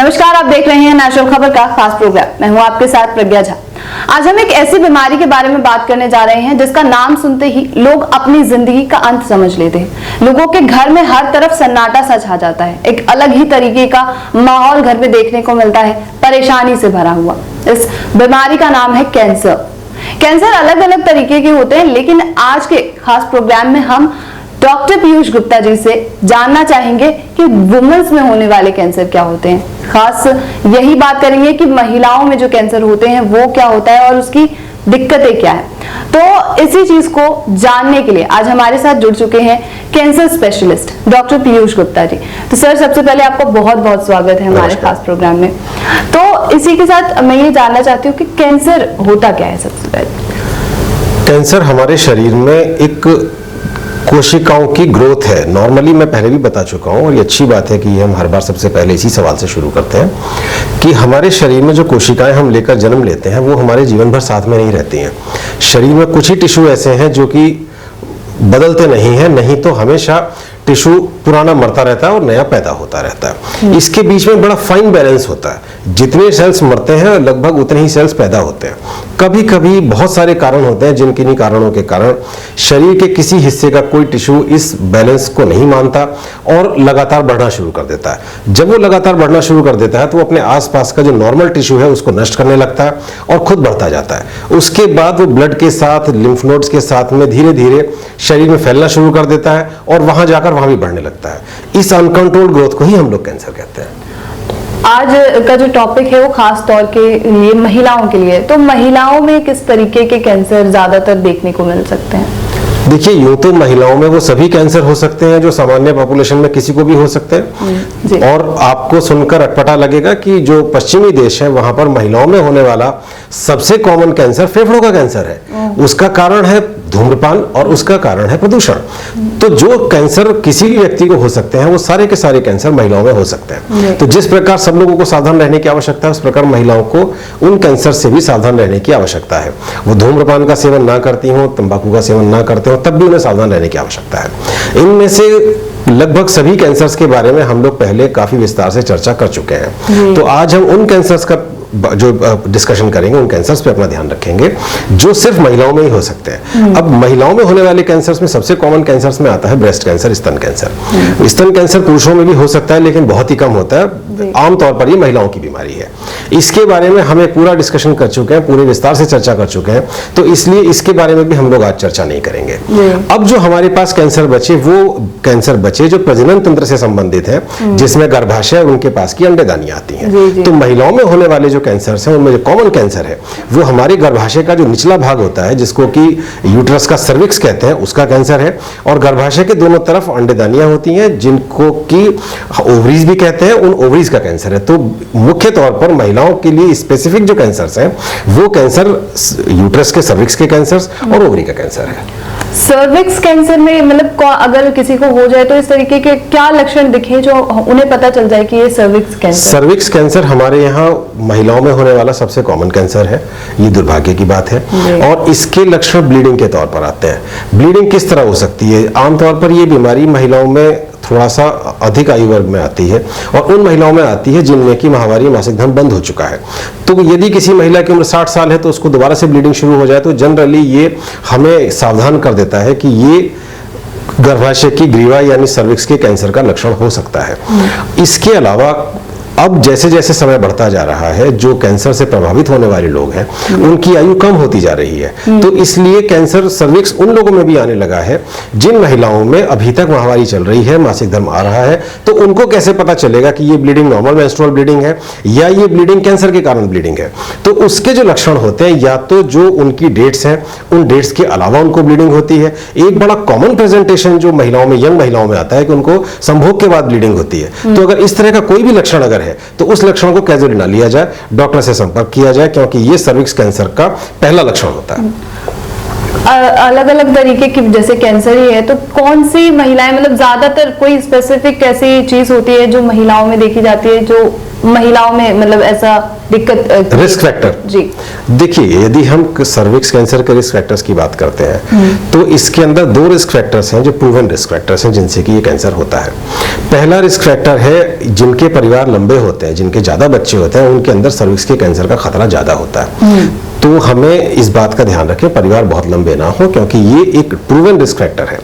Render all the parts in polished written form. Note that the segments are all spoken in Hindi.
नमस्कार, आप देख रहे हैं नेशनल खबर का खास प्रोग्राम। मैं हूं आपके साथ प्रज्ञा झा। आज हम एक ऐसी बीमारी के बारे में बात करने जा रहे हैं जिसका नाम सुनते ही लोग अपनी जिंदगी का अंत समझ लेते हैं। लोगों के घर में हर तरफ सन्नाटा सा छा जाता है। एक अलग ही तरीके का माहौल घर में देखने को मिलता है, परेशानी से भरा हुआ। इस बीमारी का नाम है कैंसर। कैंसर अलग अलग तरीके के होते हैं, लेकिन आज के खास प्रोग्राम में हम डॉक्टर पीयूष गुप्ता जी से जानना चाहेंगे कि वुमेन्स में होने वाले कैंसर क्या होते हैं। खास यही बात करेंगे कि महिलाओं में जो कैंसर होते हैं वो क्या होता है और उसकी दिक्कतें क्या है। तो इसी चीज को जानने के लिए आज हमारे साथ जुड़ चुके हैं cancer specialist doctor Piyush Gupta ji. तो सर, सबसे पहले आपका बहुत बहुत स्वागत है हमारे खास प्रोग्राम में। तो इसी के साथ मैं ये जानना चाहती हूँ कि कैंसर होता क्या है। सबसे पहले कैंसर हमारे शरीर में एक कोशिकाओं की ग्रोथ है। नॉर्मली मैं पहले भी बता चुका हूं और ये अच्छी बात है कि हम हर बार सबसे पहले इसी सवाल से शुरू करते हैं कि हमारे शरीर में जो कोशिकाएं हम लेकर जन्म लेते हैं वो हमारे जीवन भर साथ में नहीं रहती हैं। शरीर में कुछ ही टिश्यू ऐसे हैं जो कि बदलते नहीं हैं, नहीं तो हमेशा टिश्यू पुराना मरता रहता है और नया पैदा होता रहता है। इसके बीच में बड़ा फाइन बैलेंस होता है। जितने सेल्स मरते हैं लगभग उतने ही सेल्स पैदा होते हैं। कभी कभी बहुत सारे कारण होते हैं जिन किन्हीं कारणों के कारण शरीर के किसी हिस्से का कोई टिश्यू इस बैलेंस को नहीं मानता और लगातार बढ़ना शुरू कर देता है। जब वो लगातार बढ़ना शुरू कर देता है तो वो अपने आसपास का जो नॉर्मल टिश्यू है उसको नष्ट करने लगता है और खुद बढ़ता जाता है। उसके बाद वो ब्लड के साथ, लिम्फ नोड्स के साथ में धीरे धीरे शरीर में फैलना शुरू कर देता है और वहां जाकर वहां भी बढ़ने लगता है। इस अनकंट्रोल्ड ग्रोथ को ही हम लोग कैंसर कहते हैं। आज का जो टॉपिक है वो खास तौर के लिए महिलाओं के लिए। तो महिलाओं में किस तरीके के कैंसर ज्यादातर देखने को मिल सकते हैं? देखिए, यूं तो महिलाओं में वो सभी कैंसर हो सकते हैं जो सामान्य पॉपुलेशन में किसी को भी हो सकते हैं। और आपको सुनकर अटपटा लगेगा कि जो पश्चिमी देश है वहां पर महिलाओं में होने वाला सबसे कॉमन कैंसर फेफड़ों का कैंसर है। उसका कारण है धूम्रपान और उसका कारण है प्रदूषण। तो जो कैंसर किसी भी व्यक्ति को हो सकते हैं वो सारे के सारे कैंसर महिलाओं में हो सकते हैं। तो जिस प्रकार सब लोगों को सावधान रहने की आवश्यकता है उस प्रकार महिलाओं को उन कैंसर से भी सावधान रहने की आवश्यकता है। वो धूम्रपान का सेवन ना करती हो, तंबाकू का सेवन ना करते हो, तब भी उन्हें सावधान रहने की आवश्यकता है। इनमें से लगभग सभी कैंसर्स के बारे में हम लोग पहले काफी विस्तार से चर्चा कर चुके हैं। तो आज हम उन कैंसर्स का जो डिस्कशन करेंगे उन कैंसर्स पे अपना ध्यान रखेंगे जो सिर्फ महिलाओं में ही हो सकते हैं। अब महिलाओं में होने वाले कैंसर्स में सबसे कॉमन कैंसर्स में आता है ब्रेस्ट कैंसर, स्तन कैंसर। स्तन कैंसर पुरुषों में भी हो सकता है लेकिन बहुत ही कम होता है। आमतौर पर ये महिलाओं की बीमारी है। इसके बारे में हम एक पूरा डिस्कशन कर चुके हैं, पूरे विस्तार से चर्चा कर चुके हैं, तो इसलिए इसके बारे में भी हम लोग आज चर्चा नहीं करेंगे। अब जो हमारे पास कैंसर बचे वो कैंसर बचे जो प्रजनन तंत्र से संबंधित है, जिसमें गर्भाशय और उनके पास की अंडेदानियां आती हैं। तो महिलाओं में होने वाले कैंसर्स हैं उनमें जो कॉमन कैंसर है वो हमारे गर्भाशय का जो निचला भाग होता है जिसको कि यूट्रस का सर्विक्स कहते हैं, उसका कैंसर है। और गर्भाशय के दोनों तरफ अंडेदानियां होती हैं जिनको कि ओवरीज भी कहते हैं, उन ओवरीज का कैंसर है। तो मुख्य तौर पर महिलाओं के लिए स्पेसिफिक जो कैंसर्स हैं वो कैंसर यूट्रस के सर्विक्स के कैंसर्स और ओवरी का कैंसर है। सर्विक्स कैंसर में मतलब अगर किसी को हो जाए तो इस तरीके के क्या लक्षण दिखे जो उन्हें पता चल जाए कि ये सर्विक्स कैंसर? सर्विक्स कैंसर हमारे यहाँ महिलाओं में होने वाला सबसे कॉमन कैंसर है। ये दुर्भाग्य की बात है। और इसके लक्षण ब्लीडिंग के तौर पर आते हैं। ब्लीडिंग किस तरह हो सकती है? आमतौर पर ये बीमारी महिलाओं में थोड़ा सा अधिक आयु वर्ग में आती है और उन महिलाओं में आती है जिनमें की माहवारी मासिक धर्म बंद हो चुका है। तो यदि किसी महिला की उम्र 60 साल है तो उसको दोबारा से ब्लीडिंग शुरू हो जाए तो जनरली ये हमें सावधान कर देता है कि ये गर्भाशय की ग्रीवा यानी सर्विक्स के कैंसर का लक्षण हो सकता है। इसके अलावा अब जैसे जैसे समय बढ़ता जा रहा है जो कैंसर से प्रभावित होने वाले लोग हैं उनकी आयु कम होती जा रही है। तो इसलिए कैंसर सर्विक्स उन लोगों में भी आने लगा है जिन महिलाओं में अभी तक माहवारी चल रही है, मासिक धर्म आ रहा है। तो उनको कैसे पता चलेगा कि ये ब्लीडिंग नॉर्मल मेंस्ट्रुअल ब्लीडिंग है या ये ब्लीडिंग कैंसर के कारण ब्लीडिंग है? तो उसके जो लक्षण होते हैं या तो जो उनकी डेट्स हैं उन डेट्स के अलावा उनको ब्लीडिंग होती है। एक बड़ा कॉमन प्रेजेंटेशन जो महिलाओं में, यंग महिलाओं में आता है कि उनको संभोग के बाद ब्लीडिंग होती है। तो अगर इस तरह का कोई भी लक्षण अगर है तो उस लक्षण को कैजुअली ना लिया जाए, डॉक्टर से संपर्क किया जाए क्योंकि ये सर्विक्स कैंसर का पहला लक्षण होता है। अलग अलग तरीके की जैसे कैंसर ही है तो कौन सी महिलाएं, मतलब ज्यादातर कोई स्पेसिफिक ऐसी चीज होती है जो महिलाओं में देखी जाती है जो महिलाओं में मतलब ऐसा दिक्कत रिस्क फैक्टर जी देखिए, यदि हम सर्विक्स कैंसर के रिस्क फैक्टर्स की बात करते हैं तो इसके अंदर 2 रिस्क फैक्टर्स हैं जो प्रूवन रिस्क फैक्टर्स हैं जिनसे कि ये कैंसर होता है। पहला रिस्क फैक्टर है जिनके परिवार लंबे होते हैं, जिनके ज्यादा बच्चे होते हैं, उनके अंदर सर्विक्स के कैंसर का खतरा ज्यादा होता है। तो हमें इस बात का ध्यान रखें परिवार बहुत लंबे ना हो, क्योंकि ये एक प्रूवन रिस्क फैक्टर है।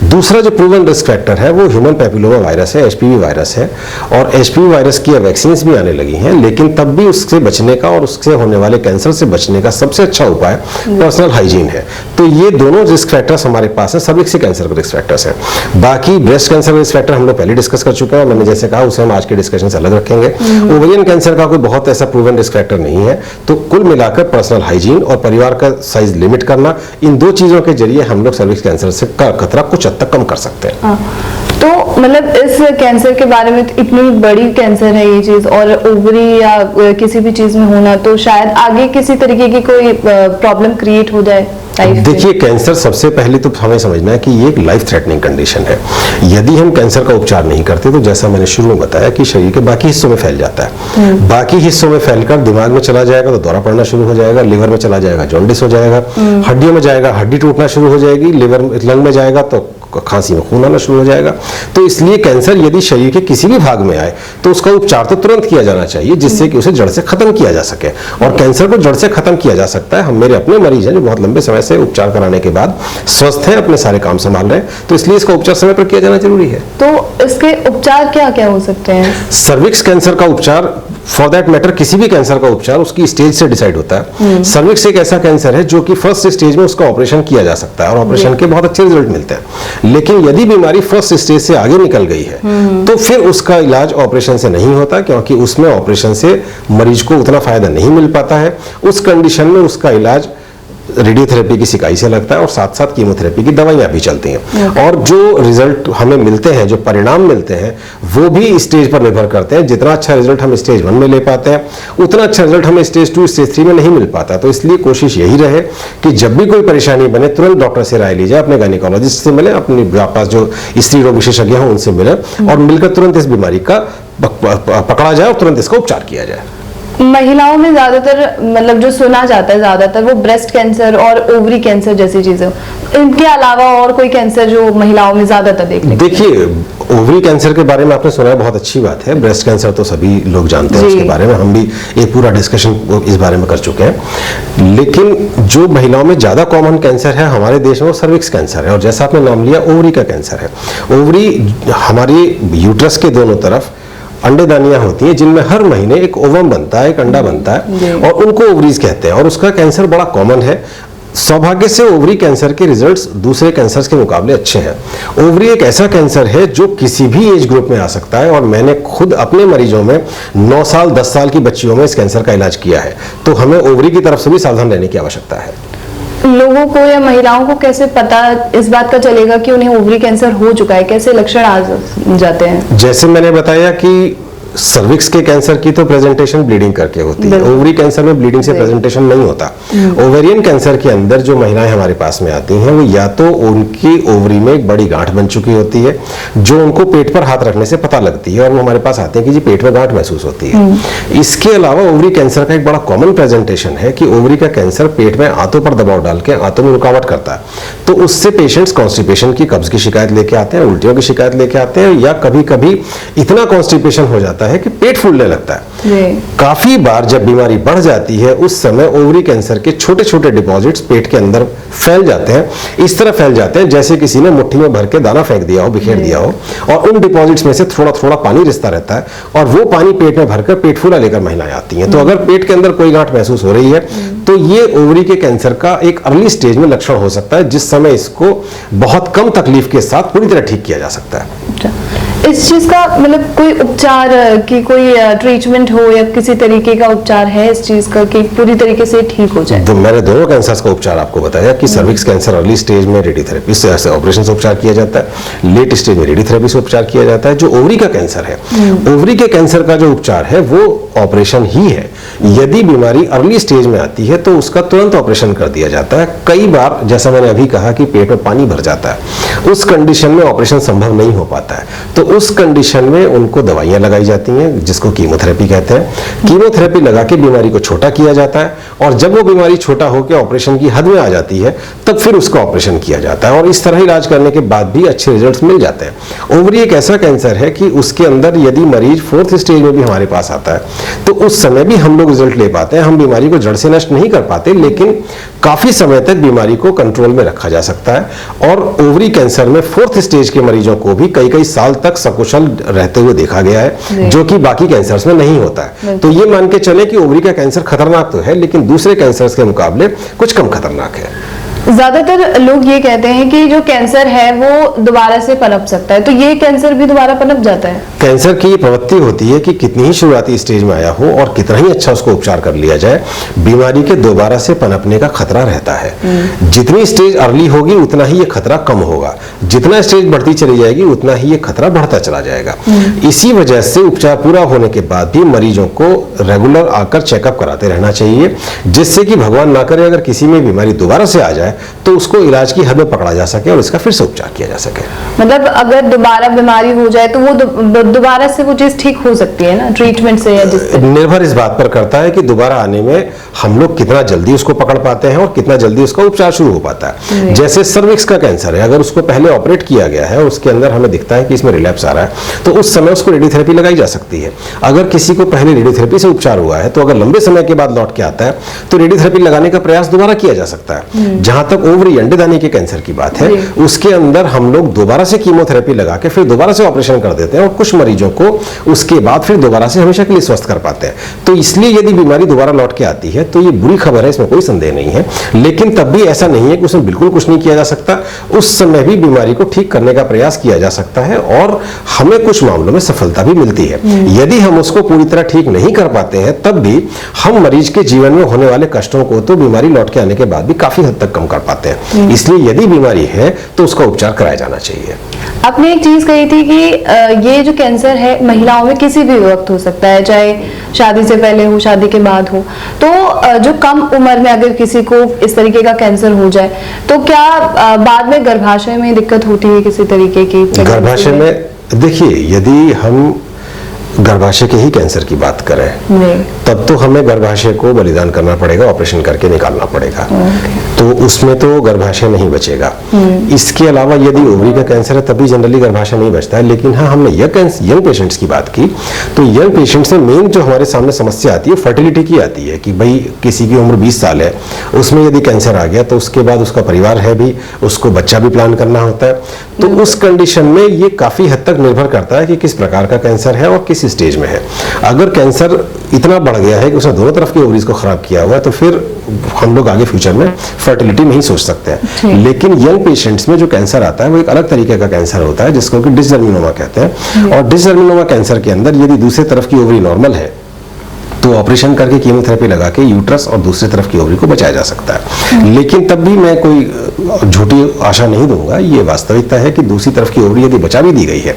दूसरा जो प्रूवन रिस्क फैक्टर है वो ह्यूमन पैपिलोमा वायरस है, एचपीवी वायरस है। और एचपीवी वायरस की वैक्सीन भी आने लगी हैं, लेकिन तब भी उससे बचने का और उससे होने वाले कैंसर से बचने का सबसे अच्छा उपाय पर्सनल हाइजीन है। तो ये दोनों रिस्क फैक्टर्स हमारे पास है, सर्विक्स कैंसर के रिस्क फैक्टर्स हैं। बाकी ब्रेस्ट कैंसर रिस्क फैक्टर हम लोग पहले डिस्कस कर चुके हैं, मैंने जैसे कहा उसे हम आज के डिस्कशन से अलग रखेंगे। ओवेरियन कैंसर का कोई बहुत ऐसा प्रूवन रिस्क फैक्टर नहीं है। तो कुल मिलाकर पर्सनल हाइजीन और परिवार का साइज लिमिट करना, इन 2 चीजों के जरिए हम लोग सर्विक्स कैंसर से का खतरा कुछ हद तक कम कर सकते हैं। तो मतलब इस कैंसर के बारे में तो इतनी बड़ी कैंसर है ये चीज, और ओवरी या किसी भी चीज में होना, तो शायद आगे किसी तरीके की कोई प्रॉब्लम क्रिएट हो जाए। देखिए, कैंसर सबसे पहले तो हमें समझना है कि ये एक लाइफ थ्रेटनिंग कंडीशन है। यदि हम कैंसर का उपचार नहीं करते तो जैसा मैंने शुरू में बताया कि शरीर के बाकी हिस्सों में फैल जाता है। बाकी हिस्सों में फैलकर दिमाग में चला जाएगा तो दौरा पड़ना शुरू हो जाएगा, लिवर में चला जाएगा जॉन्डिस हो जाएगा, हड्डियों में जाएगा हड्डी टूटना शुरू हो जाएगी, लिवर लंग में जाएगा तो खांसी में खून आना शुरू हो जाएगा। तो इसलिए कैंसर यदि शरीर के किसी भी भाग में आए तो उसका उपचार तो तुरंत किया जाना चाहिए, जिससे कि उसे जड़ से खत्म किया जा सके। और कैंसर को जड़ से खत्म किया जा सकता है। हम मेरे अपने मरीज हैं जो बहुत लंबे समय से उपचार कराने के बाद स्वस्थ हैं, अपने सारे काम संभाल रहे हैं, तो इसलिए इसका उपचार समय पर किया जाना जरूरी है। तो इसके उपचार क्या क्या हो सकते हैं? सर्विक्स कैंसर का उपचार, फॉर दैट मैटर किसी भी कैंसर का उपचार उसकी स्टेज से डिसाइड होता है। सर्विक्स एक ऐसा कैंसर है जो कि फर्स्ट स्टेज में उसका ऑपरेशन किया जा सकता है और ऑपरेशन के बहुत अच्छे रिजल्ट मिलते हैं। लेकिन यदि बीमारी फर्स्ट स्टेज से आगे निकल गई है तो फिर उसका इलाज ऑपरेशन से नहीं होता, क्योंकि उसमें ऑपरेशन से मरीज को उतना फायदा नहीं मिल पाता है। उस कंडीशन में उसका इलाज रेडियोथेरेपी की सिकाई से लगता है और साथ साथ कीमोथेरेपी की दवाइयां भी चलती हैं। और जो रिजल्ट हमें मिलते हैं, जो परिणाम मिलते हैं, वो भी स्टेज पर निर्भर करते हैं। जितना अच्छा रिजल्ट हम स्टेज 1 में ले पाते हैं उतना अच्छा रिजल्ट हमें स्टेज 2 स्टेज 3 में नहीं मिल पाता। तो इसलिए कोशिश यही रहे कि जब भी कोई परेशानी बने तुरंत डॉक्टर से राय ली जाए, अपने गायनेकोलॉजिस्ट से मिले, अपने पास जो स्त्री रोग विशेषज्ञ हैं उनसे मिले और मिलकर तुरंत इस बीमारी का पकड़ा जाए और तुरंत इसका उपचार किया जाए। महिलाओं में ज्यादातर मतलब जो सुना जाता है ज्यादातर वो ब्रेस्ट कैंसर और ओवरी कैंसर जैसी चीजें, इनके अलावा और कोई कैंसर जो महिलाओं में ज्यादातर देखने? देखिए, ओवरी कैंसर के बारे में आपने सुना है, बहुत अच्छी बात है। ब्रेस्ट कैंसर तो सभी लोग जानते हैं, उसके बारे में हम भी एक पूरा डिस्कशन इस बारे में कर चुके हैं। लेकिन जो महिलाओं में ज्यादा कॉमन कैंसर है हमारे देश में वो सर्विक्स कैंसर है, और जैसा आपने नाम लिया ओवरी का कैंसर है। ओवरी हमारी यूट्रस के दोनों तरफ अंडेदानियां होती हैं जिनमें हर महीने एक ओवम बनता है, एक अंडा बनता है, और उनको ओवरीज कहते हैं। और उसका कैंसर बड़ा कॉमन है। सौभाग्य से ओवरी कैंसर के रिजल्ट्स दूसरे कैंसर्स के मुकाबले अच्छे हैं। ओवरी एक ऐसा कैंसर है जो किसी भी एज ग्रुप में आ सकता है, और मैंने खुद अपने मरीजों में 9 साल 10 साल की बच्चियों में इस कैंसर का इलाज किया है। तो हमें ओवरी की तरफ से भी सावधान रहने की आवश्यकता है। लोगों को या महिलाओं को कैसे पता इस बात का चलेगा कि उन्हें ओवरी कैंसर हो चुका है? कैसे लक्षण आ जाते हैं? जैसे मैंने बताया कि सर्विक्स के कैंसर की तो प्रेजेंटेशन ब्लीडिंग करके होती है, ओवरी कैंसर में ब्लीडिंग से प्रेजेंटेशन नहीं होता। ओवेरियन कैंसर के अंदर जो महिलाएं हमारे पास में आती हैं वो या तो उनकी ओवरी में एक बड़ी गांठ बन चुकी होती है जो उनको पेट पर हाथ रखने से पता लगती है, और वो हमारे पास आते हैं कि जी पेट में गांठ महसूस होती है। इसके अलावा ओवरी कैंसर का एक बड़ा कॉमन प्रेजेंटेशन है कि ओवरी का कैंसर पेट में आंतों पर दबाव डाल के आंतों में रुकावट करता है। तो उससे पेशेंट्स कॉन्स्टिपेशन की, कब्ज की शिकायत लेके आते हैं, उल्टियों की शिकायत लेके आते हैं, या कभी कभी इतना कॉन्स्टिपेशन हो जाता है कि पेट फूलने लगता है। काफी बार जब बीमारी बढ़ जाती है उस समय ओवरी कैंसर के छोटे छोटे डिपॉजिट्स पेट के अंदर फैल जाते हैं। इस तरह फैल जाते हैं जैसे किसी ने मुट्ठी में भर के दाना फेंक दिया हो, बिखेर दिया हो, और उन डिपॉजिट्स में से थोड़ा थोड़ा पानी रिसता रहता है, और वो पानी पेट में भरकर पेट फूला लेकर महिलाएं आती हैं। तो अगर पेट के अंदर कोई गांठ महसूस हो रही है तो ये ओवरी के कैंसर का एक अर्ली स्टेज में लक्षण हो सकता है, जिस समय इसको बहुत कम तकलीफ के साथ पूरी तरह ठीक किया जा सकता है। इस चीज का मतलब कोई उपचार की कोई ट्रीटमेंट हो या किसी तरीके का उपचार है इस चीज का कि पूरी तरीके से ठीक हो जाए? तो मैंने दोनों कैंसर्स का उपचार आपको बताया कि सर्विक्स कैंसर अर्ली स्टेज में रेडियोथेरेपी से ऑपरेशन से उपचार किया जाता है, लेट स्टेज में रेडियोथेरेपी से उपचार किया जाता है। जो ओवरी का कैंसर है, ओवरी के कैंसर का जो उपचार है वो ऑपरेशन ही है। यदि बीमारी अर्ली स्टेज में आती है तो उसका तुरंत ऑपरेशन कर दिया जाता है। कई बार जैसा मैंने अभी कहा कि पेट में पानी भर जाता है, उस कंडीशन में ऑपरेशन संभव नहीं हो पाता है, तो उस कंडीशन में उनको दवाइयां लगाई जाती हैं जिसको कीमोथेरेपी कहते हैं। कीमोथेरेपी लगा के बीमारी को छोटा किया जाता है और जब वो बीमारी छोटा होकर ऑपरेशन की हद में आ जाती है तब फिर उसका ऑपरेशन किया जाता है और इस तरह इलाज करने के बाद भी अच्छे रिजल्ट्स मिल जाते हैं। ओवरी एक ऐसा कैंसर है कि उसके अंदर यदि मरीज 4th स्टेज में भी हमारे पास आता है तो उस समय भी हम लोग रिजल्ट ले पाते हैं। हम बीमारी को जड़ से नष्ट नहीं कर पाते लेकिन काफी समय तक बीमारी को कंट्रोल में रखा जा सकता है और ओवरी कैंसर में 4th स्टेज के मरीजों को भी कई साल तक सकुशल रहते हुए देखा गया है जो कि बाकी कैंसर्स में नहीं होता है। तो ये मान के चले कि ओवरी का कैंसर खतरनाक तो है लेकिन दूसरे कैंसर्स के मुकाबले कुछ कम खतरनाक है। ज्यादातर लोग ये कहते हैं कि जो कैंसर है वो दोबारा से पनप सकता है, तो ये कैंसर भी दोबारा पनप जाता है? कैंसर की प्रवृत्ति होती है कि कितनी ही शुरुआती स्टेज में आया हो और कितना ही अच्छा उसको उपचार कर लिया जाए, बीमारी के दोबारा से पनपने का खतरा रहता है। जितनी स्टेज अर्ली होगी उतना ही ये खतरा कम होगा, जितना स्टेज बढ़ती चली जाएगी उतना ही ये खतरा बढ़ता चला जाएगा। इसी वजह से उपचार पूरा होने के बाद भी मरीजों को रेगुलर आकर चेकअप कराते रहना चाहिए, जिससे कि भगवान ना करे अगर किसी में बीमारी दोबारा से आ जाए तो उसको इलाज की हद में पकड़ा जा सके और इसका फिर से उपचार किया जा सके। मतलब अगर दोबारा बीमारी हो जाए तो वो दोबारा से वो चीज ठीक हो सकती है ना ट्रीटमेंट से, या जिससे निर्भर इस बात पर करता है कि दोबारा आने में हम लोग कितना जल्दी उसको पकड़ पाते हैं और कितना जल्दी उसका उपचार शुरू हो पाता है। जैसे सर्विक्स का कैंसर है, अगर उसको पहले ऑपरेट किया गया है, उसके अंदर हमें दिखता है कि इसमें रिलैप्स आ रहा है, तो उस समय उसको रेडियोथेरेपी लगाई जा सकती है। अगर किसी को पहले रेडियोथेरेपी से उपचार हुआ है तो अगर लंबे समय के बाद लौट के आता है तो रेडियोथेरेपी लगाने का प्रयास दोबारा किया जा सकता है। जहां तक ओवरी अंडेदानी के कैंसर की बात है, उसके अंदर हम लोग दोबारा से कीमोथेरेपी लगा के फिर दोबारा से ऑपरेशन कर देते हैं और कुछ मरीजों को उसके बाद फिर दोबारा से हमेशा के लिए स्वस्थ कर पाते हैं। तो इसलिए यदि बीमारी दोबारा लौट के आती है तो ये बुरी खबर है, इसमें कोई संदेह नहीं है। लेकिन तब भी ऐसा नहीं है कि उसमें बिल्कुल कुछ नहीं किया जा सकता, उस समय भी बीमारी को ठीक करने का प्रयास किया जा सकता है और हमें कुछ मामलों में सफलता भी मिलती है। यदि हम उसको पूरी तरह ठीक नहीं कर पाते हैं तब भी हम मरीज के जीवन में होने वाले कष्टों को तो बीमारी लौट के आने के बाद भी काफी हद तक कम कर पाते हैं। इसलिए यदि बीमारी है तो उसका उपचार कराया जाना चाहिए। आपने एक चीज कही थी कि ये जो कैंसर है महिलाओं में किसी भी वक्त हो सकता है, चाहे शादी से पहले हो, शादी के बाद हो। तो जो कम उम्र में अगर किसी को इस तरीके का कैंसर हो जाए तो क्या बाद में गर्भाशय में दिक्कत होती है किसी तरीके की? गर्भाशय में देखिए, यदि हम गर्भाशय के ही कैंसर की बात करें तब तो हमें गर्भाशय को बलिदान करना पड़ेगा, ऑपरेशन करके निकालना पड़ेगा, तो उसमें तो गर्भाशय नहीं बचेगा। इसके अलावा यदि ओवरी का कैंसर है तभी जनरली गर्भाशय नहीं बचता है। लेकिन हाँ, हमने यंग पेशेंट्स की बात की तो यंग पेशेंट्स में मेन जो हमारे सामने समस्या आती है फर्टिलिटी की आती है कि भाई किसी की उम्र 20 साल है, उसमें यदि कैंसर आ गया तो उसके बाद उसका परिवार है भी, उसको बच्चा भी प्लान करना होता है। तो उस कंडीशन में ये काफी हद तक निर्भर करता है कि किस प्रकार का कैंसर है और किस स्टेज में है। अगर कैंसर इतना बढ़ गया है कि उसने दोनों तरफ के ओवरीज को खराब किया हुआ है तो फिर हम लोग आगे फ्यूचर में फर्टिलिटी नहीं सोच सकते हैं। लेकिन यंग पेशेंट्स में जो कैंसर आता है वो एक अलग तरीके का कैंसर होता है जिसको कि डिसजर्मिनोमा कहते हैं। और डिसजर्मिनोमा कैंसर के अंदर यदि दूसरी तरफ की ओवरी नॉर्मल है तो ऑपरेशन करके कीमोथेरेपी लगा के यूट्रस और दूसरी तरफ की ओवरी को बचाया जा सकता है। लेकिन तब भी मैं कोई झूठी आशा नहीं दूंगा, ये वास्तविकता है कि दूसरी तरफ की ओवरी यदि बचा भी दी गई है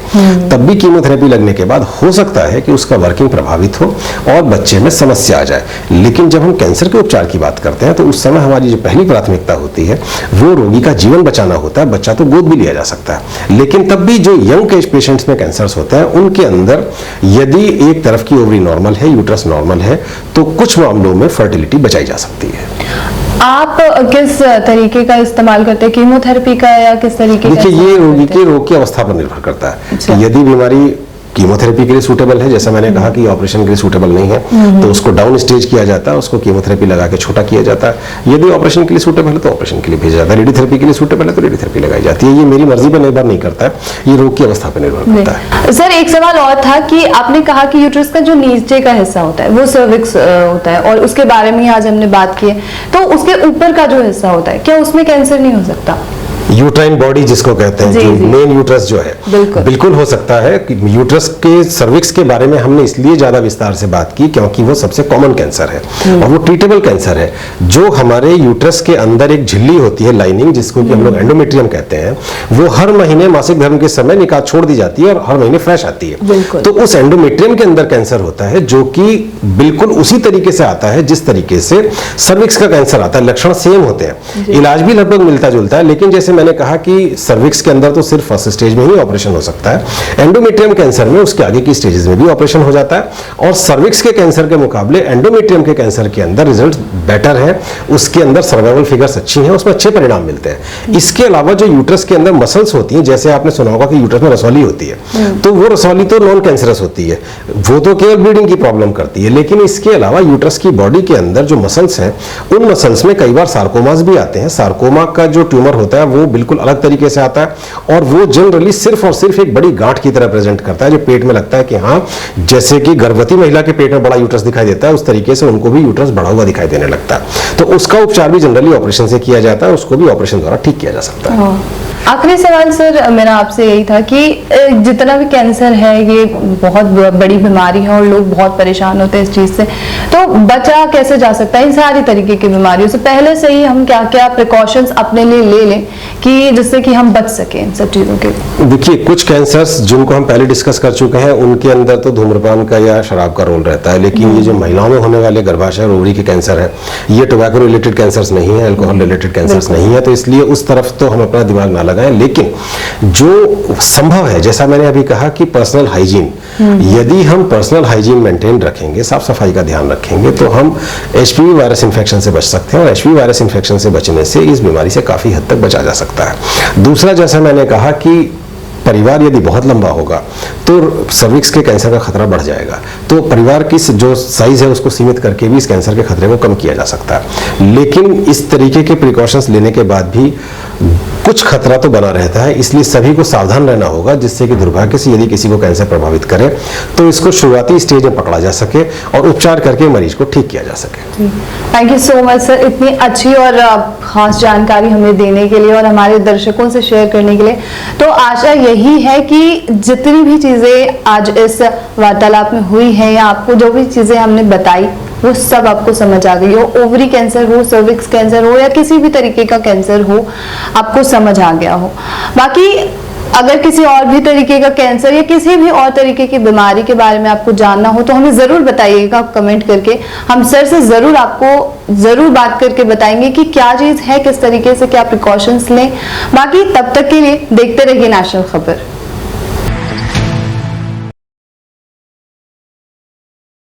तब भी कीमोथेरेपी लगने के बाद हो सकता है कि उसका वर्किंग प्रभावित हो और बच्चे में समस्या आ जाए। लेकिन जब हम कैंसर के उपचार की बात करते हैं तो उस समय हमारी जो पहली प्राथमिकता होती है वो रोगी का जीवन बचाना होता है। बच्चा तो गोद भी लिया जा सकता है, लेकिन तब भी जो यंग एज पेशेंट्स में कैंसर्स होते हैं उनके अंदर यदि एक तरफ की ओवरी नॉर्मल है, यूट्रस नॉर्मल है, तो कुछ मामलों में फर्टिलिटी बचाई जा सकती है। आप किस तरीके का इस्तेमाल करते हैं, कीमोथेरेपी का या किस तरीके का? देखिए, ये रोगी के रोग की अवस्था पर निर्भर करता है। अच्छा। यदि बीमारी कीमोथेरेपी के लिए सूटेबल है, जैसा मैंने कहा कि ऑपरेशन के लिए सूटेबल नहीं है तो उसको डाउन स्टेज किया जाता है, उसको कीमोथेरेपी लगा के छोटा किया जाता है। यदि ऑपरेशन के लिए सूटेबल है तो ऑपरेशन के लिए भेजा जाता है, रेडियोथेरेपी के लिए सूटेबल है तो रेडियोथेरेपी लगाई जाती है। ये मेरी मर्जी पर निर्भर नहीं करता है, ये रोग की अवस्था पर निर्भर करता है। सर, एक सवाल और था कि आपने कहा कि यूट्रस का जो नीचे का हिस्सा होता है वो सर्विक्स होता है और उसके बारे में आज हमने बात की है, तो उसके ऊपर का जो हिस्सा होता है क्या उसमें कैंसर नहीं हो सकता? यूट्राइन बॉडी जिसको कहते हैं, जो मेन यूट्रस जो है, बिल्कुल हो सकता है। कि यूट्रस के सर्विक्स के बारे में हमने इसलिए ज्यादा विस्तार से बात की क्योंकि वो सबसे कॉमन कैंसर है और वो ट्रीटेबल कैंसर है। जो हमारे यूट्रस के अंदर एक झिल्ली होती है, लाइनिंग, जिसको कि हम लोग एंडोमेट्रियम कहते हैं, वो हर महीने मासिक धर्म के समय निकाल छोड़ दी जाती है और हर महीने फ्रेश आती है। तो उस एंडोमेट्रियम के अंदर कैंसर होता है जो कि बिल्कुल उसी तरीके से आता है जिस तरीके से सर्विक्स का कैंसर आता है। लक्षण सेम होते हैं, इलाज भी लगभग मिलता जुलता है, लेकिन जैसे मैंने कहा कि सर्विक्स के अंदर तो सिर्फ फर्स्ट स्टेज में ही ऑपरेशन हो सकता है। एंडोमेट्रियम कैंसर में उसके आगे की स्टेजेस में भी ऑपरेशन हो जाता है, और सर्विक्स के कैंसर के मुकाबले एंडोमेट्रियम के कैंसर के अंदर रिजल्ट बेटर है, उसके अंदर सर्वाइवल फिगर्स अच्छी हैं, उसमें अच्छे परिणाम मिलते हैं। इसके अलावा जो यूट्रस के अंदर मसल्स होती हैं, जैसे आपने सुना होगा कि यूट्रस में रसौली होती है, तो वो रसौली तो नॉन कैंसरस होती है, वो तो केवल ब्लीडिंग की प्रॉब्लम करती है, लेकिन इसके अलावा यूट्रस की बॉडी के अंदर जो मसल्स हैं, उन मसल्स में कई बार सार्कोमास भी आते हैं। सार्कोमा का जो ट्यूमर होता है वो बिल्कुल अलग तरीके से आता है, और वो जनरली सिर्फ और सिर्फ एक बड़ी गांठ की तरह प्रेजेंट करता है, जो पेट में लगता है कि हाँ, जैसे कि गर्भवती महिला के पेट में बड़ा यूट्रस दिखाई देता है, उस तरीके से उनको भी यूट्रस बढ़ा हुआ दिखाई देने लगता है। तो उसका उपचार भी जनरली ऑपरेशन से किया जाता है, उसको भी ऑपरेशन द्वारा ठीक किया जा सकता है। आखिरी सवाल सर मेरा आपसे यही था कि जितना भी कैंसर है ये बहुत बड़ी बीमारी है और लोग बहुत परेशान होते हैं इस चीज से, तो बचा कैसे जा सकता है इन सारी तरीके की बीमारियों से? पहले से ही हम क्या क्या प्रिकॉशंस अपने लिए ले लें कि जिससे कि हम बच सकें इन सब चीजों के? देखिए, कुछ कैंसर्स जिनको हम पहले डिस्कस कर चुके हैं, उनके अंदर तो धूम्रपान का या शराब का रोल रहता है, लेकिन ये जो महिलाओं में होने वाले गर्भाशय और ओवरी के कैंसर है, ये टोबैको रिलेटेड कैंसर्स नहीं है, अल्कोहल रिलेटेड कैंसर्स नहीं है, तो इसलिए उस तरफ तो हम अपना दिमाग ना लगाएं। लेकिन जो संभव है, जैसा मैंने अभी कहा कि पर्सनल हाइजीन, यदि हम पर्सनल हाइजीन मेंटेन रखेंगे, साफ सफाई का ध्यान रखेंगे, तो हम एचपीवी वायरस इन्फेक्शन से बच सकते हैं, और एचपीवी वायरस इन्फेक्शन से बचने से इस बीमारी से काफी हद तक बचा जा सकता है। दूसरा, जैसा मैंने कहा कि परिवार यदि बहुत लंबा होगा तो सर्विक्स के कैंसर का खतरा बढ़ जाएगा, तो परिवार की जो साइज है उसको सीमित करके भी इस कैंसर के खतरे को कम किया जा सकता है। लेकिन इस तरीके के प्रिकॉशंस लेने के बाद भी कुछ खतरा तो बना रहता है, इसलिए सभी को सावधान रहना होगा, जिससे कि दुर्भाग्य से यदि किसी को कैंसर प्रभावित करे तो इसको शुरुआती स्टेज में पकड़ा जा सके और उपचार करके मरीज को ठीक किया जा सके। Thank you so much sir, इतनी अच्छी और खास जानकारी हमें देने के लिए और हमारे दर्शकों से शेयर करने के लिए। तो आशा यही है कि जितनी भी चीजें आज इस वार्तालाप में हुई है या आपको जो भी चीजें हमने बताई वो सब आपको समझ आ गई हो। ओवरी कैंसर हो, सर्विक्स कैंसर हो या किसी भी तरीके का कैंसर हो, आपको समझ आ गया हो। बाकी अगर किसी और भी तरीके का कैंसर या किसी भी और तरीके की बीमारी के बारे में आपको जानना हो तो हमें जरूर बताइएगा कमेंट करके। हम सर से जरूर आपको जरूर बात करके बताएंगे कि क्या चीज है, किस तरीके से क्या प्रिकॉशंस लें। बाकी तब तक के लिए देखते रहिए नेशनल खबर।